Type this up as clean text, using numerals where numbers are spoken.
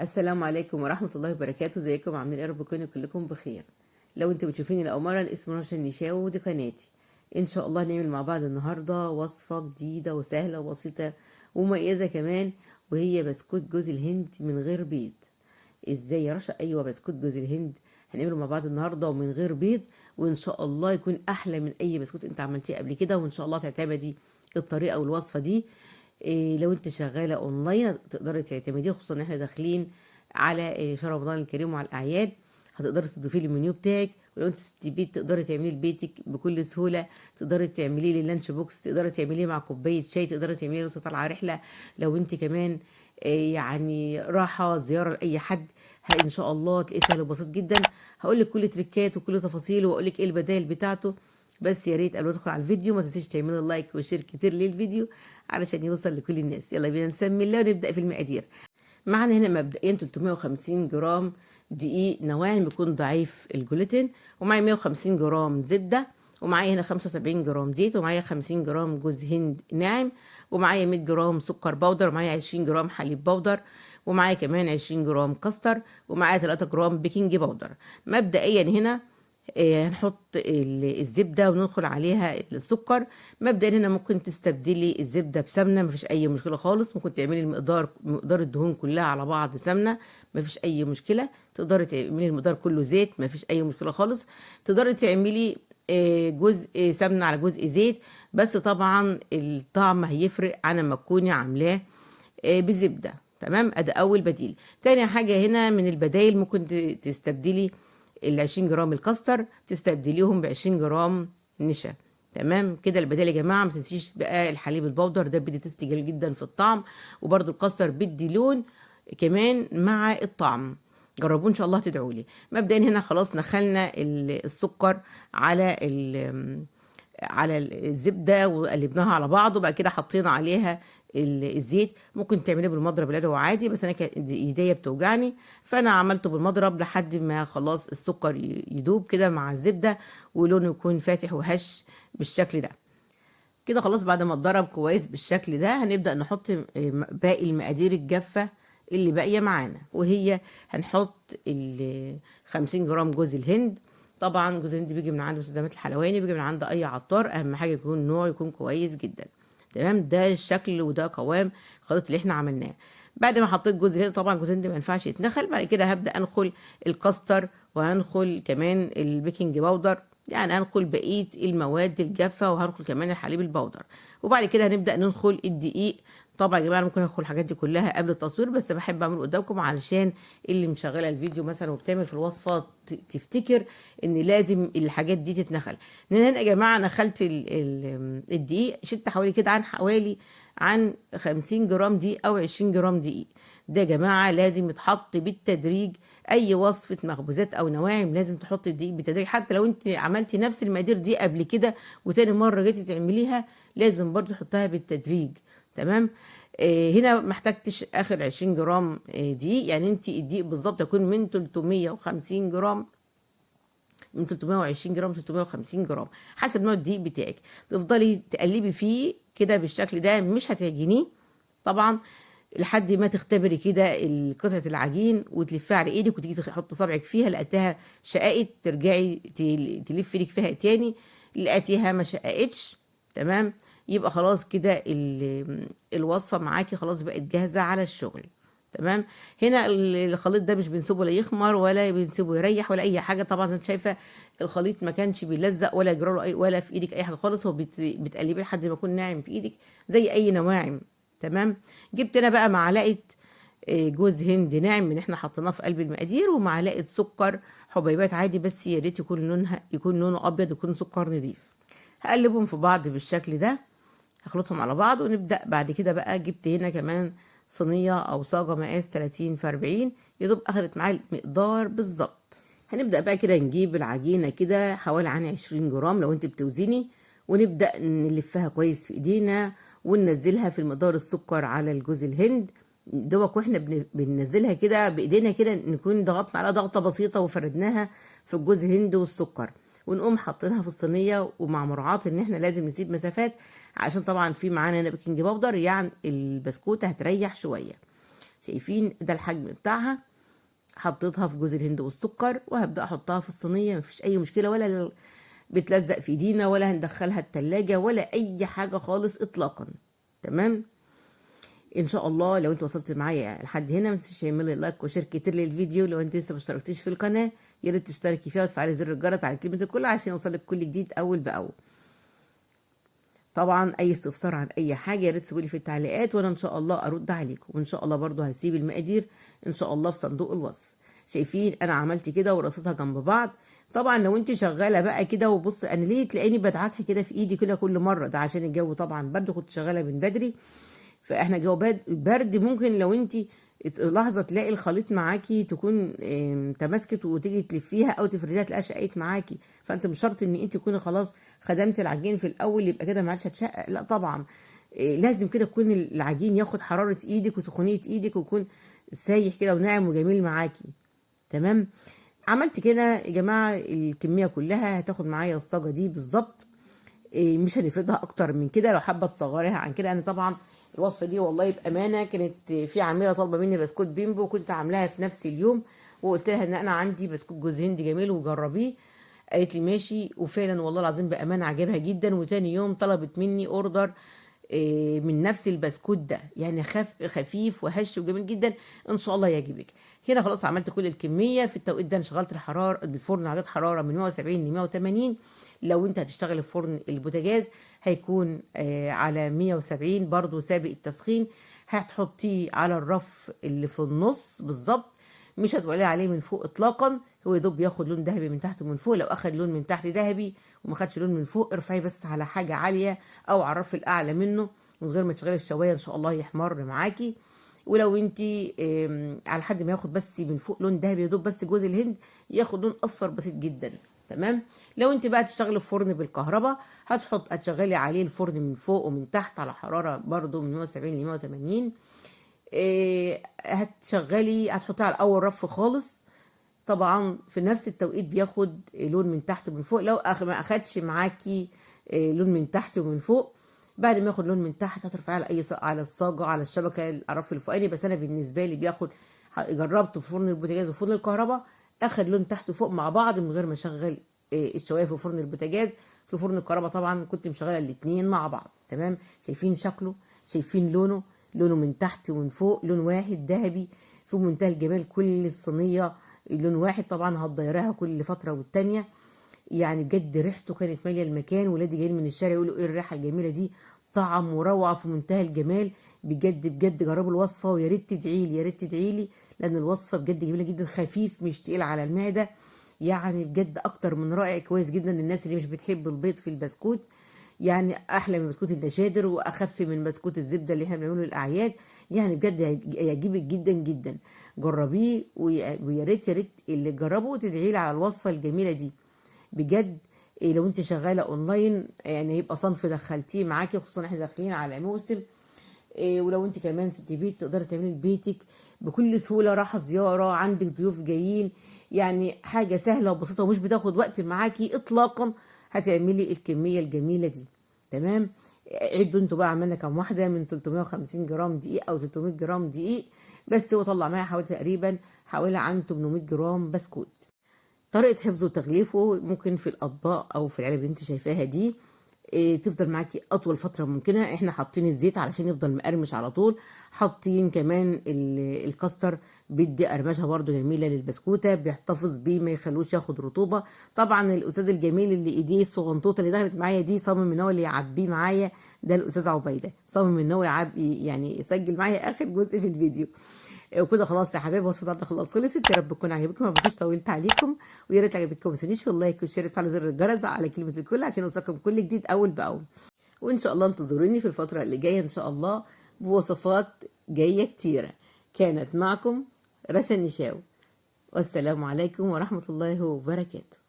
السلام عليكم ورحمة الله وبركاته. ازيكم عاملين ايه؟ رب تكونوا كلكم بخير. لو انت بتشوفيني لأول مرة، اسمي رشا النشاوي ودي قناتي. ان شاء الله هنعمل مع بعض النهاردة وصفة جديدة وسهلة وبسيطة ومميزة كمان، وهي بسكوت جوز الهند من غير بيض. ازاي يا رشا؟ ايوه، بسكوت جوز الهند هنعمله مع بعض النهارده ومن غير بيض، وان شاء الله يكون احلى من اي بسكوت انت عملتيه قبل كده، وان شاء الله تعتمدي الطريقه والوصفه دي. لو انت شغاله اونلاين تقدري تعتمديه، خصوصا ان احنا داخلين على شهر رمضان الكريم وعلى الاعياد. هتقدري تضيفيه للمنيو بتاعك، ولو انت ست بيت تقدري تعمليه لبيتك بكل سهوله. تقدري تعمليه للانش بوكس، تقدري تعمليه مع كوبايه شاي، تقدري تعمليه لو انت طالعه رحله. لو انت كمان يعني راحه زياره لاي حد، ان شاء الله تلاقيه سهل وبسيط جدا. هقول لك كل تريكات وكل تفاصيله، واقول لك ايه البدائل بتاعته. بس يا ريت قبل ما ندخل على الفيديو ما تنسيش تعملي لايك وشير كتير للفيديو علشان يوصل لكل الناس. يلا بينا نسمي الله ونبدا في المقادير. معانا هنا مبدئيا 350 جرام دقيق نواعم بيكون ضعيف الجلوتين، ومعايا 150 جرام زبده، ومعايا هنا 75 جرام زيت، ومعايا 50 جرام جوز هند ناعم، ومعايا 100 جرام سكر بودر، ومعايا 20 جرام حليب بودر، ومعايا كمان 20 جرام كاستر، ومعايا 3 جرام بيكنج بودر. مبدئيا هنا هنحط الزبدة وندخل عليها السكر. مبدئيا هنا ممكن تستبدلي الزبدة بسمنة، مفيش أي مشكلة خالص. ممكن تعملي مقدار الدهون كلها على بعض سمنة، مفيش أي مشكلة. تقدري تعملي المقدار كله زيت، مفيش أي مشكلة خالص. تقدري تعملي جزء سمنة على جزء زيت، بس طبعا الطعم هيفرق عن ما تكوني عاملاه بزبدة. تمام، ادي اول بديل. تاني حاجة هنا من البدايل، ممكن تستبدلي ال 20 جرام الكاستر تستبدليهم ب 20 جرام نشا. تمام كده البدائل يا جماعه. ما تنسيش بقى الحليب البودر، ده بيدي تيست جميل جدا في الطعم، وبرده الكاستر بيدي لون كمان مع الطعم. جربوه ان شاء الله تدعوا لي. مبدئيا هنا خلاص نخلنا السكر على الزبده وقلبناها على بعض، وبعد كده حطينا عليها الزيت. ممكن تعمليه بالمضرب اليدوي عادي، بس انا كانت ايديا بتوجعني فانا عملته بالمضرب لحد ما خلاص السكر يدوب كده مع الزبده، ولونه يكون فاتح وهش بالشكل ده. كده خلاص بعد ما اتضرب كويس بالشكل ده، هنبدأ نحط باقي المقادير الجافة اللي باقية معانا، وهي هنحط ال 50 جرام جوز الهند. طبعا جوز الهند بيجي من عند مستلزمات الحلواني، بيجي من عند اي عطار. اهم حاجة يكون نوع يكون كويس جدا. تمام، ده الشكل وده قوام الخليط اللي احنا عملناه. بعد ما حطيت جوز الهند، طبعا جوز الهند ما ينفعش يتنخل. بعد كده هبدأ انخل الكاستر، وهنخل كمان البيكنج باودر، يعني هنخل بقية المواد الجافة، وهنخل كمان الحليب البودر. وبعد كده هنبدأ ندخل الدقيق. طبعا يا جماعه ممكن ادخل الحاجات دي كلها قبل التصوير، بس بحب اعمله قدامكم علشان اللي مشغله الفيديو مثلا وبتعمل في الوصفه تفتكر ان لازم الحاجات دي تتنخل. هنا يا جماعه نخلت الدقيق، شلت حوالي كده عن 50 جرام دقيق او 20 جرام دقيق. ده يا جماعه لازم يتحط بالتدريج. اي وصفه مخبوزات او نواعم لازم تحطي الدقيق بالتدريج، حتى لو انت عملتي نفس المقادير دي قبل كده وتاني مره جيتي تعمليها لازم برضو تحطها بالتدريج. تمام. هنا ما احتاجتش اخر 20 جرام دقيق، يعني انت الدقيق بالظبط يكون من 350 جرام، من 320 جرام 350 جرام حسب نوع الدقيق بتاعك. تفضلي تقلبي فيه كده بالشكل ده، مش هتعجنيه طبعا، لحد ما تختبري كده قطعة العجين وتلفيها على ايدك، وتيجي تحط صبعك فيها لقيتها شققت، ترجعي تلفي ايدك فيها تاني، لقيتيها ما شققتش. تمام، يبقى خلاص كده الوصفة معاكي خلاص بقت جاهزة على الشغل. تمام. هنا الخليط ده مش بنسيبه لا يخمر ولا بنسيبه يريح ولا اي حاجه. طبعا انت شايفه الخليط ما كانش بيلزق ولا يجرى له ولا في ايدك اي حاجه خالص. هو بتقلبيه لحد ما يكون ناعم في ايدك زي اي نواعم. تمام. جبت انا بقى معلقه جوز هند ناعم من احنا حطيناه في قلب المقادير، ومعلقه سكر حبيبات عادي، بس يا ريت يكون لونه ابيض، يكون سكر نضيف. هقلبهم في بعض بالشكل ده، هخلطهم على بعض ونبدأ بعد كده بقى. جبت هنا كمان صينية أو صاجة مقاس 30 في 40، يدوب أخدت معايا المقدار بالظبط. هنبدأ بقى كده نجيب العجينة كده حوالي عن 20 جرام لو انت بتوزني، ونبدأ نلفها كويس في ايدينا وننزلها في المقدار السكر على الجوز الهند دوك. واحنا بننزلها كده بايدينا كده نكون ضغطنا عليها ضغطة بسيطة وفردناها في الجوز الهند والسكر، ونقوم حاطينها في الصينية، ومع مراعاة ان احنا لازم نسيب مسافات عشان طبعا في معانا هنا بيكنج باودر، يعني البسكوتة هتريح شوية. شايفين ده الحجم بتاعها. حطيتها في جوز الهند والسكر، وهبدأ احطها في الصينية، مفيش اي مشكلة، ولا بتلزق في ايدينا، ولا هندخلها التلاجة، ولا اي حاجة خالص اطلاقا. تمام. ان شاء الله لو انت وصلت معايا لحد هنا ما تنسيش تعملي لايك وشير كتير للفيديو. لو انت لسه ما اشتركتيش في القناه يا ريت تشتركي فيها وتفعلي زر الجرس على كلمه الكل عشان يوصلك كل جديد اول باول. طبعا اي استفسار عن اي حاجه يا ريت تسيبولي في التعليقات، وانا ان شاء الله ارد عليكم. وان شاء الله برضو هسيب المقادير ان شاء الله في صندوق الوصف. شايفين انا عملت كده ورصيتها جنب بعض. طبعا لو انت شغاله بقى كده، وبص انا ليه تلاقيني بدعكها كده في ايدي كده كل مره، ده عشان الجو طبعا برضو كنت شغاله من بدري، فاحنا جو برد. ممكن لو انت لحظه تلاقي الخليط معاكي تكون تماسكت وتيجي تلفيها او تفرديها تلاقيها شقيت معاكي، فانت مش شرط ان انت تكوني خلاص خدمت العجين في الاول يبقى كده ما عادش هتشقق، لا طبعا. لازم كده تكون العجين ياخد حراره ايدك وسخونيه ايدك ويكون سايح كده وناعم وجميل معاكي. تمام. عملت كده يا جماعه الكميه كلها هتاخد معايا الصاجه دي بالظبط. مش هنفردها اكتر من كده، لو حابه تصغريها عن كده. انا طبعا الوصفه دي والله بامانه كانت في عميله طالبه مني بسكوت بيمبو، وكنت عاملاها في نفس اليوم، وقلت لها ان انا عندي بسكوت جوز هند جميل وجربيه. قالت لي ماشي، وفعلا والله العظيم بامانه عجبها جدا. وتاني يوم طلبت مني اوردر من نفس البسكوت ده، يعني خفيف وهش وجميل جدا، ان شاء الله يعجبك. هنا خلاص عملت كل الكميه. في التوقيت ده انا شغلت الفرن على حراره من 170 ل 180. لو انت هتشتغل في فرن البوتاجاز هيكون على 170 برضو سابق التسخين. هتحطيه على الرف اللي في النص بالظبط، مش هتوليه عليه من فوق اطلاقا. هو يدوب ياخد لون ذهبي من تحت ومن فوق. لو اخد لون من تحت ذهبي وما خدش لون من فوق، ارفعيه بس على حاجه عاليه او على الرف الاعلى منه من غير ما تشغلي الشوايه، ان شاء الله يحمر معاكي. ولو انت على حد ما ياخد بس من فوق لون ذهبي، يدوب بس جوز الهند ياخد لون اصفر بسيط جدا. تمام. لو انت بقى تشتغلي في فرن بالكهرباء هتشغلي عليه الفرن من فوق ومن تحت على حراره برضو من 170 ل 180. هتحطيها على اول رف خالص. طبعا في نفس التوقيت بياخد لون من تحت ومن فوق. لو ما اخدش معاكي لون من تحت ومن فوق، بعد ما ياخد لون من تحت هترفعيه على على الصاجه على الشبكه الرف الفوقاني. بس انا بالنسبه لي بياخد، جربت في فرن البوتاجاز وفرن الكهرباء، اخد لون تحت وفوق مع بعض من غير ما اشغل الشوايه في فرن البوتاجاز. في فرن الكهرباء طبعا كنت مشغله الاثنين مع بعض. تمام. شايفين شكله، شايفين لونه من تحت ومن فوق لون واحد ذهبي في منتهى الجمال. كل الصينيه لون واحد. طبعا هتضيرها كل فتره والتانيه، يعني بجد ريحته كانت ماليه المكان. ولادي جايين من الشارع يقولوا ايه الريحه الجميله دي، طعم وروعه في منتهى الجمال. بجد بجد جربوا الوصفه، ويا ريت تدعي لي، يا ريت تدعي لي، لان الوصفه بجد جميله جدا. خفيف مش تقيل على المعده، يعني بجد اكتر من رائع. كويس جدا للناس اللي مش بتحب البيض في البسكوت، يعني احلى من بسكوت النشادر واخف من بسكوت الزبده اللي احنا بنعمله للاعياد. يعني بجد هيعجبك جدا جدا. جربيه، ويا ريت يا ريت اللي جربه تدعي لي على الوصفه الجميله دي بجد. لو انت شغاله اونلاين يعني هيبقى صنف دخلتيه معاكي، خصوصا احنا داخلين على موسم. ولو انت كمان ست بيت تقدري تعملي لبيتك بكل سهوله، راحه زياره عندك ضيوف جايين، يعني حاجه سهله وبسيطه ومش بتاخد وقت معاكي اطلاقا. هتعملي الكميه الجميله دي. تمام. عدوا انتوا بقى عملنا كام واحده من 350 جرام دقيق او 300 جرام دقيق بس. هو طلع معايا حوالي تقريبا حوالي عن 800 جرام بسكوت. طريقه حفظه وتغليفه ممكن في الاطباق او في العلب اللي انت شايفاها دي تفضل معاكي اطول فتره ممكنه. احنا حاطين الزيت علشان يفضل مقرمش على طول، حاطين كمان الكاستر بيدي قرمشه برده جميله للبسكوته، بيحتفظ بيه ما يخلوش ياخد رطوبه. طبعا الاستاذ الجميل اللي ايديه الصغنطوطه اللي دخلت معايا دي صمم ان هو اللي يعبيه معايا، ده الاستاذ عبيده صمم ان هو يعبي، يعني يسجل معايا اخر جزء في الفيديو. وكده خلاص يا حبايبي وصفه النهارده خلاص خلصت. يا رب تكون عجبتكم، ما بقيتش طولت عليكم. ويا ريت عجبتكم ما تنسونيش في اللايك والشير وتفعلوا زر الجرس على كلمه الكل عشان يوصلكم كل جديد اول باول. وان شاء الله انتظروني في الفتره اللي جايه ان شاء الله بوصفات جايه كتيره. كانت معكم رشا النشاوي، والسلام عليكم ورحمه الله وبركاته.